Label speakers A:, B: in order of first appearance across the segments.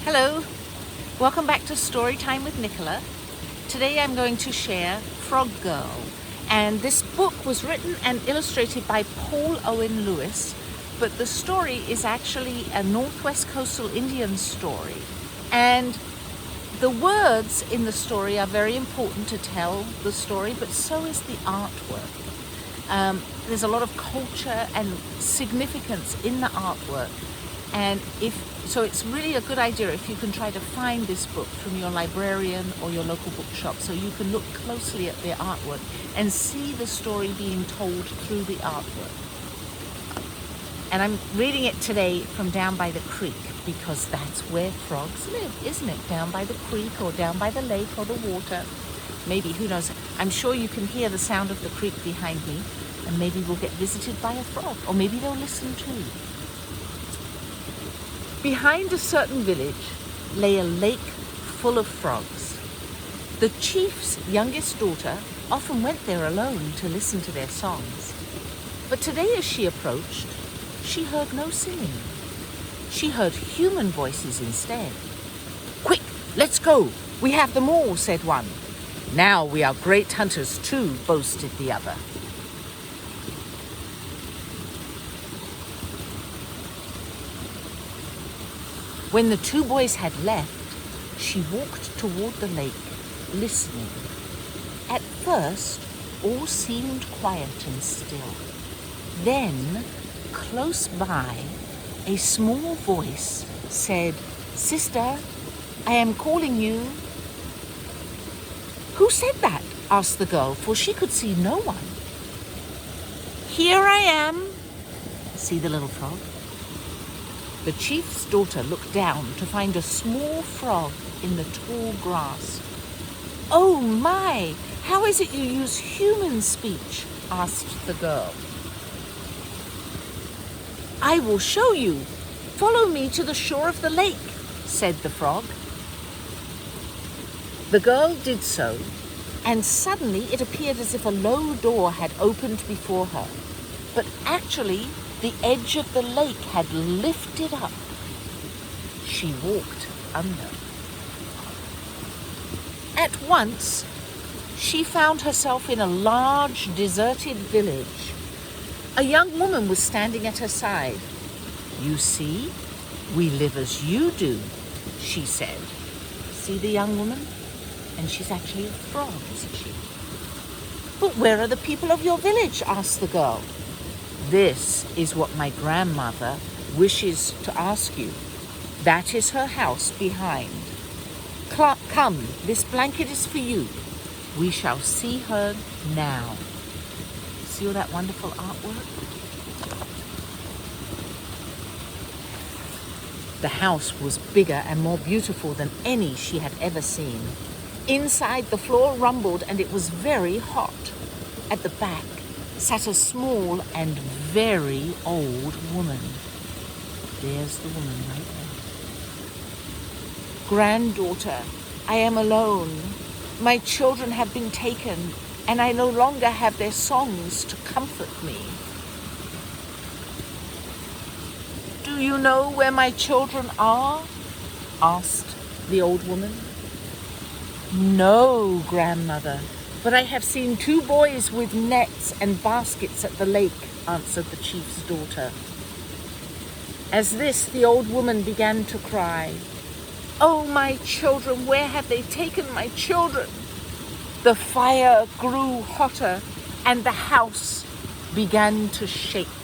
A: Hello, welcome back to Storytime with Nicola. Today I'm going to share Frog Girl, and this book was written and illustrated by Paul Owen Lewis, but the story is actually a Northwest Coastal Indian story, and the words in the story are very important to tell the story, but so is the artwork. There's a lot of culture and significance in the artwork, and so it's really a good idea if you can try to find this book from your librarian or your local bookshop, so you can look closely at the artwork and see the story being told through the artwork. And I'm reading it today from down by the creek, because that's where frogs live, isn't it? Down by the creek or down by the lake or the water. Maybe, who knows? I'm sure you can hear the sound of the creek behind me, and maybe we'll get visited by a frog, or maybe they'll listen too. Behind a certain village lay a lake full of frogs. The chief's youngest daughter often went there alone to listen to their songs. But today as she approached, she heard no singing. She heard human voices instead. "Quick, let's go. We have them all," said one. "Now we are great hunters too," boasted the other. When the two boys had left, she walked toward the lake, listening. At first, all seemed quiet and still. Then, close by, a small voice said, "Sister, I am calling you." "Who said that?" asked the girl, for she could see no one. "Here I am." See the little frog? The chief's daughter looked down to find a small frog in the tall grass. "Oh my, how is it you use human speech?" asked the girl. "I will show you. Follow me to the shore of the lake," said the frog. The girl did so, and suddenly it appeared as if a low door had opened before her. But actually, the edge of the lake had lifted up. She walked under. At once, she found herself in a large, deserted village. A young woman was standing at her side. "You see, we live as you do," she said. See the young woman? And she's actually a frog, isn't she? "But where are the people of your village?" asked the girl. "This is what my grandmother wishes to ask you. That is her house behind. Come, this blanket is for you. We shall see her now." See all that wonderful artwork? The house was bigger and more beautiful than any she had ever seen. Inside, the floor rumbled and it was very hot. At the back sat a small and very old woman. There's the woman right there. "Granddaughter, I am alone. My children have been taken, and I no longer have their songs to comfort me." "Do you know where my children are?" asked the old woman. "No, grandmother, but I have seen two boys with nets and baskets at the lake," answered the chief's daughter. As this, the old woman began to cry. "Oh, my children, where have they taken my children?" The fire grew hotter and the house began to shake.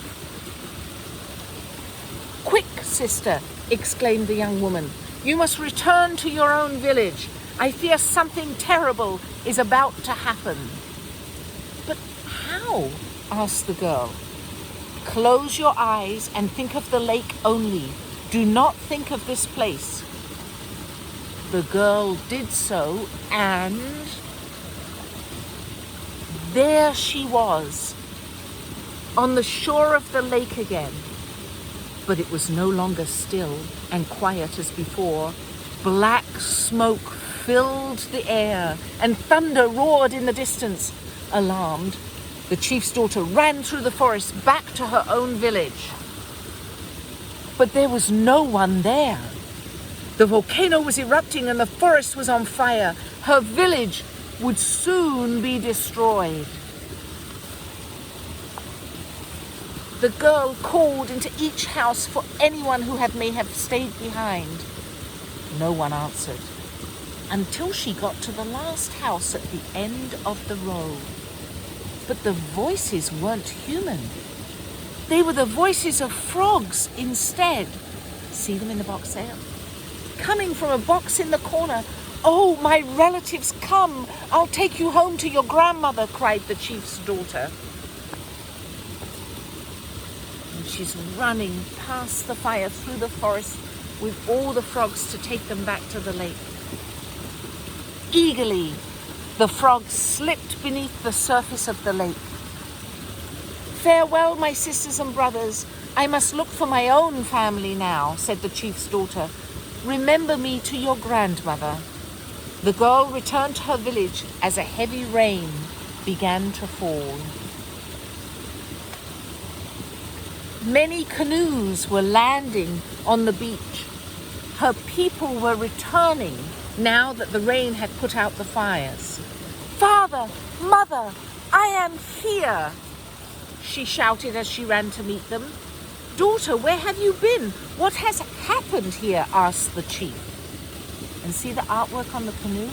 A: "Quick, sister," exclaimed the young woman. "You must return to your own village. I fear something terrible is about to happen." "But how?" asked the girl. "Close your eyes and think of the lake only. Do not think of this place." The girl did so, and there she was, on the shore of the lake again. But it was no longer still and quiet as before. Black smoke filled the air, and thunder roared in the distance. Alarmed, the chief's daughter ran through the forest back to her own village. But there was no one there. The volcano was erupting and the forest was on fire. Her village would soon be destroyed. The girl called into each house for anyone who may have stayed behind. No one answered, until she got to the last house at the end of the row. But the voices weren't human. They were the voices of frogs instead. See them in the box there? Coming from a box in the corner. "Oh, my relatives, come! I'll take you home to your grandmother," cried the chief's daughter. And she's running past the fire through the forest with all the frogs to take them back to the lake. Eagerly, the frogs slipped beneath the surface of the lake. "Farewell, my sisters and brothers. I must look for my own family now," said the chief's daughter. "Remember me to your grandmother." The girl returned to her village as a heavy rain began to fall. Many canoes were landing on the beach. Her people were returning now that the rain had put out the fires. "Father, Mother, I am here," she shouted as she ran to meet them. "Daughter, where have you been? What has happened here?" asked the chief. And see the artwork on the canoe?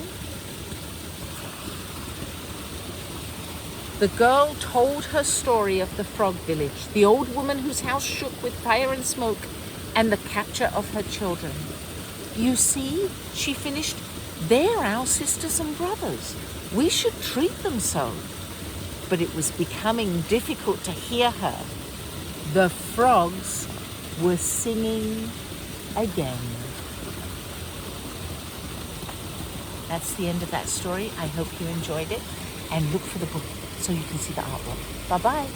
A: The girl told her story of the frog village, the old woman whose house shook with fire and smoke, and the capture of her children. "You see," she finished, "they're our sisters and brothers. We should treat them so." But it was becoming difficult to hear her. The frogs were singing again. That's the end of that story. I hope you enjoyed it, and look for the book so you can see the artwork. Bye-bye.